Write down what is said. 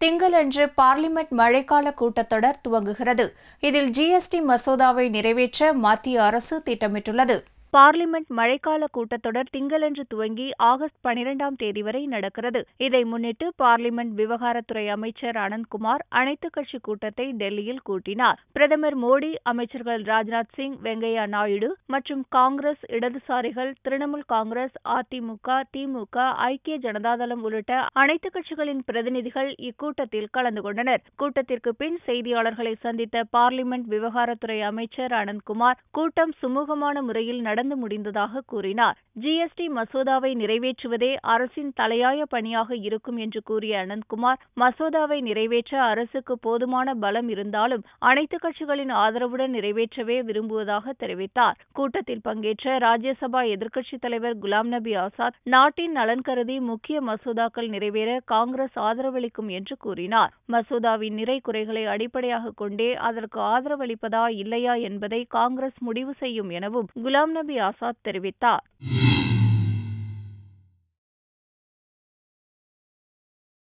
திங்களன்று பார்லிமென்ட் மழைக்கால கூட்டத்தொடர் துவங்குகிறது. இதில் ஜிஎஸ்டி மசோதாவை நிறைவேற்ற மத்திய அரசு திட்டமிட்டுள்ளது. பார்லிமென்ட் மழைக்கால கூட்டத்தொடர் திங்களன்று துவங்கி ஆகஸ்ட் 12ஆம் தேதி வரை நடக்கிறது. இதை முன்னிட்டு பார்லிமென்ட் விவகாரத்துறை அமைச்சர் அனந்த்குமார் அனைத்துக் கட்சி கூட்டத்தை டெல்லியில் கூட்டினார். பிரதமர் மோடி, அமைச்சர்கள் ராஜ்நாத் சிங், வெங்கையா நாயுடு மற்றும் காங்கிரஸ், இடதுசாரிகள், திரிணாமுல் காங்கிரஸ், அதிமுக, திமுக, ஐக்கிய ஜனதாதளம் உள்ளிட்ட அனைத்துக் கட்சிகளின் பிரதிநிதிகள் இக்கூட்டத்தில் கலந்து கொண்டனர். கூட்டத்திற்கு பின் செய்தியாளர்களை சந்தித்த பார்லிமென்ட் விவகாரத்துறை அமைச்சர் அனந்த்குமார், கூட்டம் சுமூகமான முறையில் நடந்து முடிந்ததாக கூறினார். ஜிஎஸ்டி மசோதாவை நிறைவேற்றுவதே அரசின் தலையாய பணியாக இருக்கும் என்று கூறிய அனந்த்குமார், மசோதாவை நிறைவேற்ற அரசுக்கு போதுமான பலம் இருந்தாலும் அனைத்துக் கட்சிகளின் ஆதரவுடன் நிறைவேற்றவே விரும்புவதாக தெரிவித்தார். கூட்டத்தில் பங்கேற்ற ராஜ்யசபா எதிர்க்கட்சித் தலைவர் குலாம் நபி ஆசாத், நாட்டின் நலன் கருதி முக்கிய மசோதாக்கள் நிறைவேற காங்கிரஸ் ஆதரவளிக்கும் என்று கூறினார். மசோதாவின் நிறை குறைகளை அடிப்படையாக கொண்டே அதற்கு ஆதரவளிப்பதா இல்லையா என்பதை காங்கிரஸ் முடிவு செய்யும் எனவும் குலாம் நபி ஆசாத் தெரிவித்தார்.